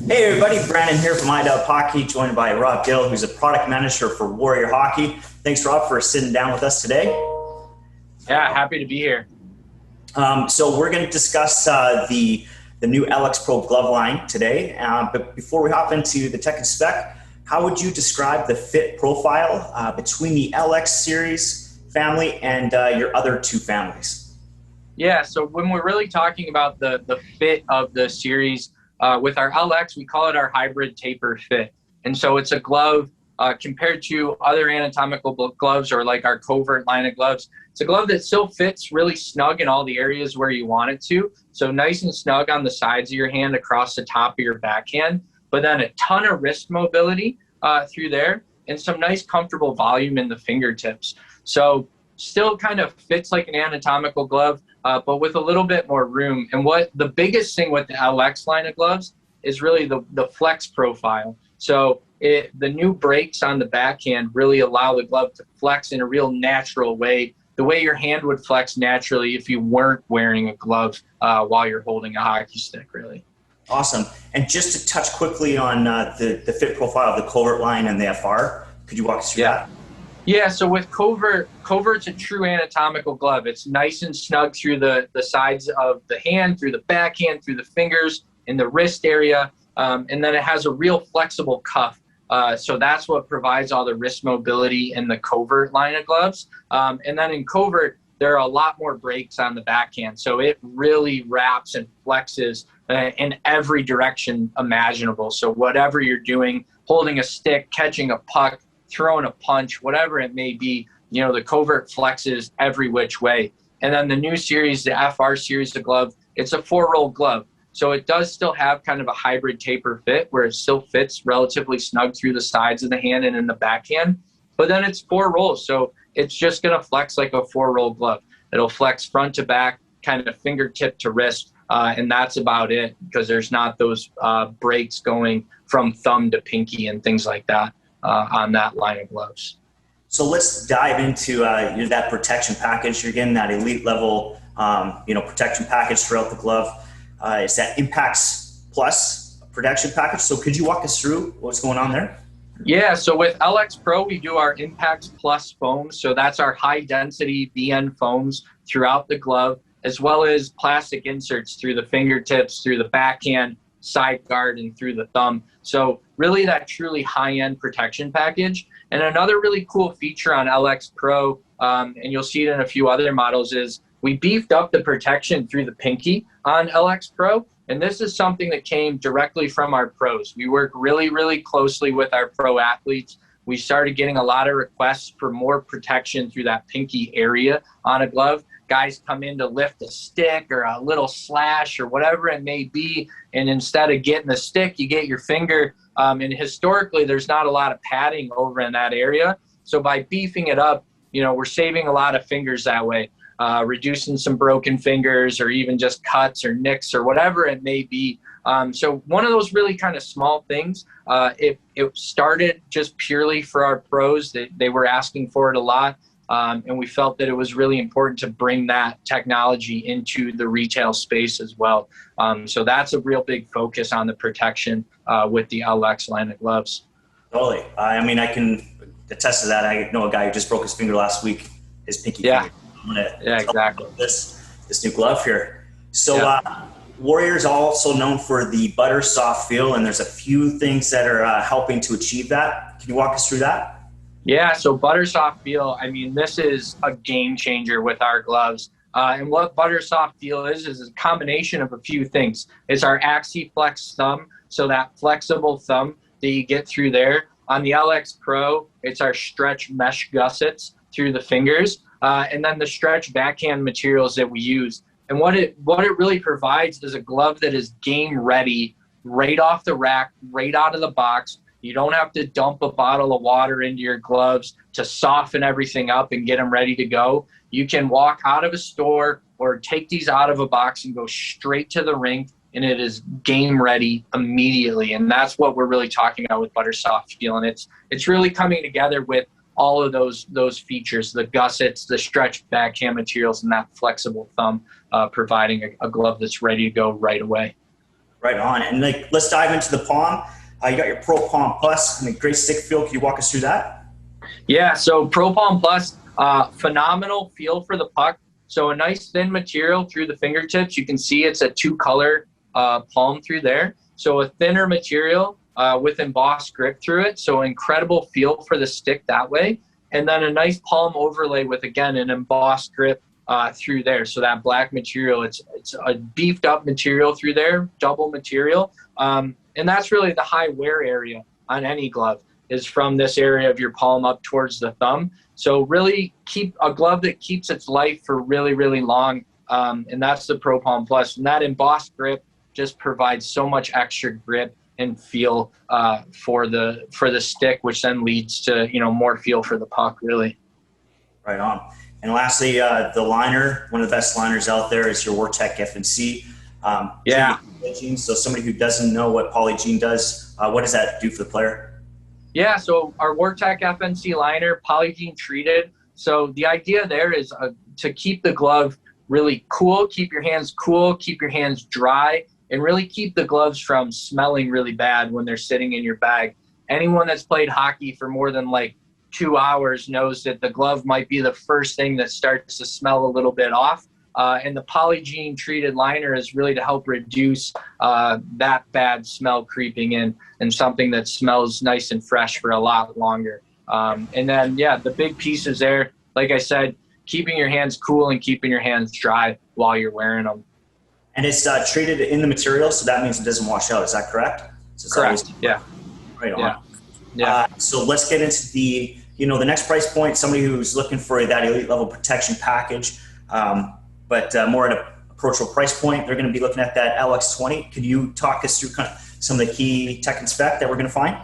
Hey everybody, Brandon here from iDub Hockey, joined by Rob Gill, who's a product manager for Warrior Hockey. Thanks, Rob, for sitting down with us today. Yeah, happy to be here. So we're going to discuss the new LX Pro glove line today. But before we hop into the tech and spec, how would you describe the fit profile between the LX series family and your other two families? Yeah, so when we're really talking about the fit of the series, with our LX, we call it our hybrid taper fit. And so it's a glove compared to other anatomical gloves or like our Covert line of gloves. It's a glove that still fits really snug in all the areas where you want it to. So nice and snug on the sides of your hand across the top of your backhand, but then a ton of wrist mobility through there and some nice comfortable volume in the fingertips. So still kind of fits like an anatomical glove, but with a little bit more room. And what the biggest thing with the LX line of gloves is really the flex profile. So the new brakes on the backhand really allow the glove to flex in a real natural way, the way your hand would flex naturally if you weren't wearing a glove while you're holding a hockey stick, really. Awesome. And just to touch quickly on the fit profile of the Covert line and the FR, could you walk us through that? Yeah, so with Covert's a true anatomical glove. It's nice and snug through the sides of the hand, through the backhand, through the fingers, in the wrist area, and then it has a real flexible cuff. So that's what provides all the wrist mobility in the Covert line of gloves. And then in Covert, there are a lot more brakes on the backhand. So it really wraps and flexes in every direction imaginable. So whatever you're doing, holding a stick, catching a puck, throwing a punch, whatever it may be, the Covert flexes every which way. And then the new series, the FR series of glove, it's a 4-roll glove. So it does still have kind of a hybrid taper fit where it still fits relatively snug through the sides of the hand and in the backhand. But then it's 4 rolls. So it's just going to flex like a 4-roll glove. It'll flex front to back, kind of fingertip to wrist. And that's about it because there's not those breaks going from thumb to pinky and things like that on that line of gloves. So let's dive into that protection package. You're getting that elite level, protection package throughout the glove. It's that Impacts Plus protection package. So could you walk us through what's going on there? Yeah, so with LX Pro, we do our Impacts Plus foams. So that's our high density VN foams throughout the glove, as well as plastic inserts through the fingertips, through the backhand, side guard, and through the thumb. So really that truly high-end protection package. And another really cool feature on LX Pro, and you'll see it in a few other models, is we beefed up the protection through the pinky on LX Pro. And this is something that came directly from our pros. We work really, really closely with our pro athletes. We started getting a lot of requests for more protection through that pinky area on a glove. Guys come in to lift a stick or a little slash or whatever it may be. And instead of getting the stick, you get your finger. And historically, there's not a lot of padding over in that area. So by beefing it up, we're saving a lot of fingers that way, reducing some broken fingers or even just cuts or nicks or whatever it may be. So one of those really kind of small things, it started just purely for our pros. They were asking for it a lot. And we felt that it was really important to bring that technology into the retail space as well. So that's a real big focus on the protection with the LX line of gloves. Totally. I can attest to that. I know a guy who just broke his finger last week, his pinky finger. Yeah, exactly. This new glove here. So Warrior is also known for the Buttersoft Feel, and there's a few things that are helping to achieve that. Can you walk us through that? Yeah, so Buttersoft Feel, this is a game changer with our gloves. And what Buttersoft Feel is a combination of a few things. It's our AxiFlex thumb, so that flexible thumb that you get through there. On the LX Pro, it's our stretch mesh gussets through the fingers, and then the stretch backhand materials that we use. And what it really provides is a glove that is game ready, right off the rack, right out of the box. You don't have to dump a bottle of water into your gloves to soften everything up and get them ready to go. You can walk out of a store or take these out of a box and go straight to the rink, and it is game ready immediately. And that's what we're really talking about with Buttersoft Feel. And it's really coming together with all of those features, the gussets, the stretch backhand materials, and that flexible thumb, providing a glove that's ready to go right away. Right on. And like, let's dive into the palm. You got your ProPalm Plus and a great stick feel. Can you walk us through that? Yeah, so ProPalm Plus, phenomenal feel for the puck. So a nice thin material through the fingertips. You can see it's a two-color palm through there. So a thinner material with embossed grip through it. So incredible feel for the stick that way. And then a nice palm overlay with, again, an embossed grip through there. So that black material, it's a beefed up material through there, double material. And that's really the high wear area on any glove, is from this area of your palm up towards the thumb. So really keep a glove that keeps its life for really, really long. And that's the ProPalm Plus. And that embossed grip just provides so much extra grip and feel for the stick, which then leads to, more feel for the puck, really. Right on. And lastly, the liner, one of the best liners out there is your Vortec FNC. Yeah. So somebody who doesn't know what Polygene does, what does that do for the player? Yeah, so our Vortec FNC liner, Polygene treated. So the idea there is to keep the glove really cool, keep your hands cool, keep your hands dry, and really keep the gloves from smelling really bad when they're sitting in your bag. Anyone that's played hockey for more than like 2 hours knows that the glove might be the first thing that starts to smell a little bit off. And the Polygene treated liner is really to help reduce that bad smell creeping in, and something that smells nice and fresh for a lot longer. And then, yeah, the big pieces there, like I said, keeping your hands cool and keeping your hands dry while you're wearing them. And it's treated in the material, so that means it doesn't wash out. Is that correct? So it's correct. Yeah. Right on. Yeah. Yeah. So let's get into the next price point. Somebody who's looking for that elite level protection package, but more at an approachable price point. They're going to be looking at that LX20. Could you talk us through kind of some of the key tech and spec that we're going to find?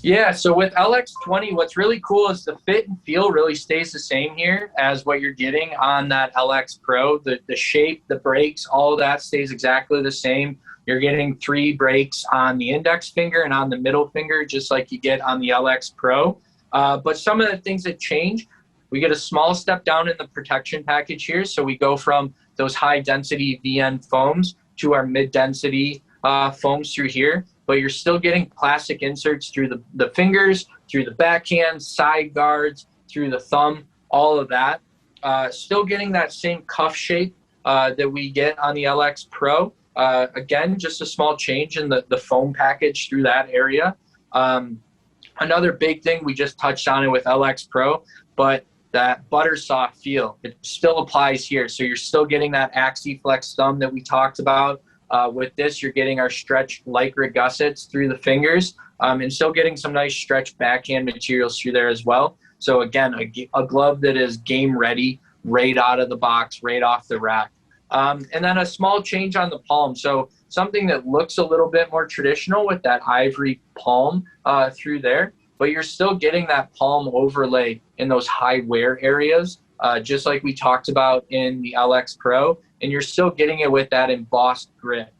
Yeah, so with LX20, what's really cool is the fit and feel really stays the same here as what you're getting on that LX Pro. The shape, the brakes, all of that stays exactly the same. You're getting 3 brakes on the index finger and on the middle finger, just like you get on the LX Pro. But some of the things that change, we get a small step down in the protection package here. So we go from those high density VN foams to our mid density foams through here, but you're still getting plastic inserts through the fingers, through the backhand, side guards, through the thumb, all of that. Still getting that same cuff shape that we get on the LX Pro. Again, just a small change in the foam package through that area. Another big thing, we just touched on it with LX Pro, but that Buttersoft Feel, it still applies here. So you're still getting that AxiFlex thumb that we talked about. With this, you're getting our stretch Lycra gussets through the fingers, and still getting some nice stretch backhand materials through there as well. So again, a glove that is game ready, right out of the box, right off the rack. And then a small change on the palm. So something that looks a little bit more traditional with that ivory palm through there, but you're still getting that palm overlay in those high wear areas, just like we talked about in the LX Pro. And you're still getting it with that embossed grip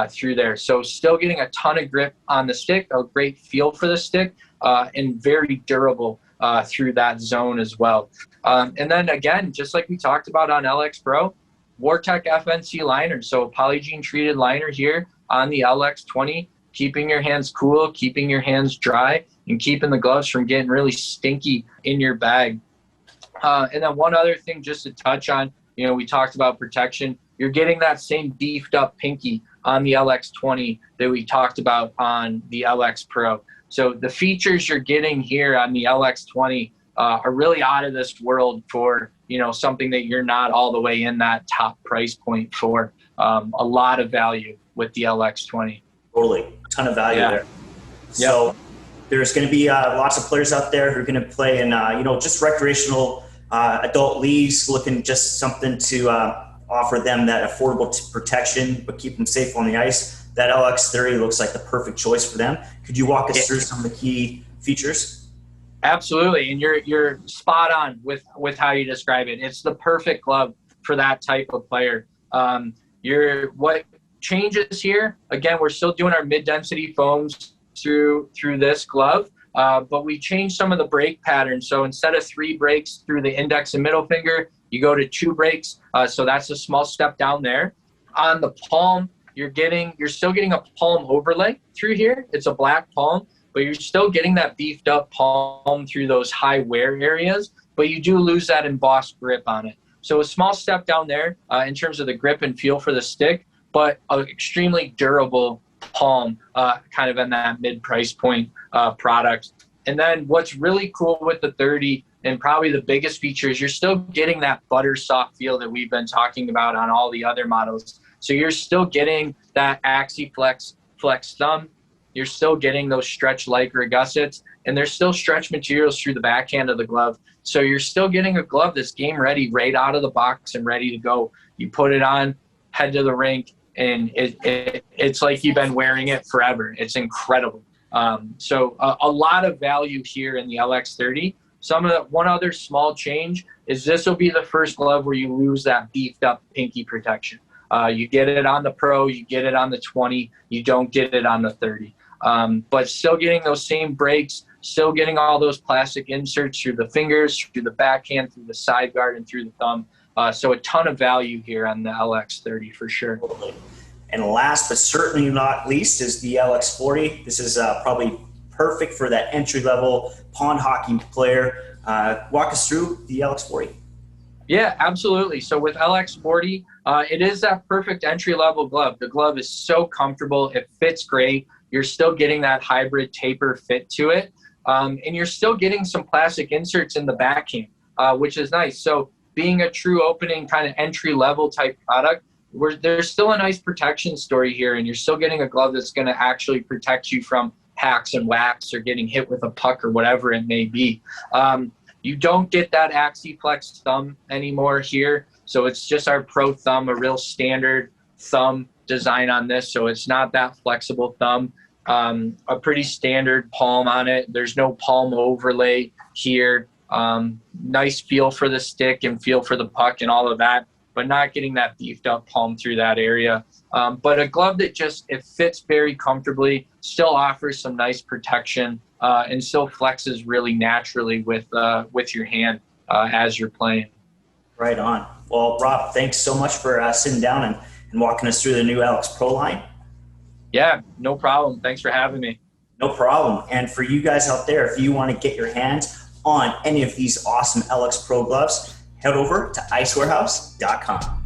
through there. So still getting a ton of grip on the stick, a great feel for the stick, and very durable through that zone as well. And then again, just like we talked about on LX Pro, Vortec FNC liner. So a Polygene treated liner here on the LX20, keeping your hands cool, keeping your hands dry, and keeping the gloves from getting really stinky in your bag. And then one other thing just to touch on, we talked about protection. You're getting that same beefed up pinky on the LX20 that we talked about on the LX Pro. So the features you're getting here on the LX20 are really out of this world for, something that you're not all the way in that top price point for. A lot of value with the LX20. Totally. A ton of value there. So there's going to be lots of players out there who are going to play in, just recreational adult leagues, looking just something to offer them that affordable protection, but keep them safe on the ice. That LX30 looks like the perfect choice for them. Could you walk us through some of the key features? Absolutely, and you're spot on with how you describe it. It's the perfect glove for that type of player. What changes here? Again, we're still doing our mid-density foams through this glove, but we changed some of the break patterns. So instead of 3 breaks through the index and middle finger, you go to 2 breaks. So that's a small step down there. On the palm, you're still getting a palm overlay through here. It's a black palm, but you're still getting that beefed up palm through those high wear areas, but you do lose that embossed grip on it. So a small step down there in terms of the grip and feel for the stick, but an extremely durable palm, kind of in that mid-price point product. And then what's really cool with the 30, and probably the biggest feature, is you're still getting that Buttersoft feel that we've been talking about on all the other models. So you're still getting that AxiFlex flex thumb. You're still getting those stretch Lycra gussets, and there's still stretch materials through the backhand of the glove. So you're still getting a glove that's game ready right out of the box and ready to go. You put it on, head to the rink, and it's like you've been wearing it forever. It's incredible. So a lot of value here in the LX30. One other small change is this will be the first glove where you lose that beefed up pinky protection. You get it on the Pro, you get it on the 20, you don't get it on the 30. But still getting those same breaks, still getting all those plastic inserts through the fingers, through the backhand, through the side guard, and through the thumb. So a ton of value here on the LX30 for sure. And last but certainly not least is the LX40. This is probably perfect for that entry-level pond hockey player. Walk us through the LX40. Yeah, absolutely. So with LX40, it is that perfect entry-level glove. The glove is so comfortable. It fits great. You're still getting that hybrid taper fit to it. And you're still getting some plastic inserts in the backhand, which is nice. So being a true opening kind of entry-level type product, there's still a nice protection story here, and you're still getting a glove that's going to actually protect you from hacks and whacks or getting hit with a puck or whatever it may be. You don't get that AxiFlex thumb anymore here. So it's just our Pro thumb, a real standard thumb design on this. So it's not that flexible thumb. A pretty standard palm on it. There's no palm overlay here. Nice feel for the stick and feel for the puck and all of that, but not getting that beefed up palm through that area. But a glove that it fits very comfortably, still offers some nice protection, and still flexes really naturally with your hand as you're playing. Right on. Well, Rob, thanks so much for sitting down and walking us through the new LX Pro line. Yeah, no problem. Thanks for having me. No problem. And for you guys out there, if you want to get your hands on any of these awesome LX Pro gloves, head over to icewarehouse.com.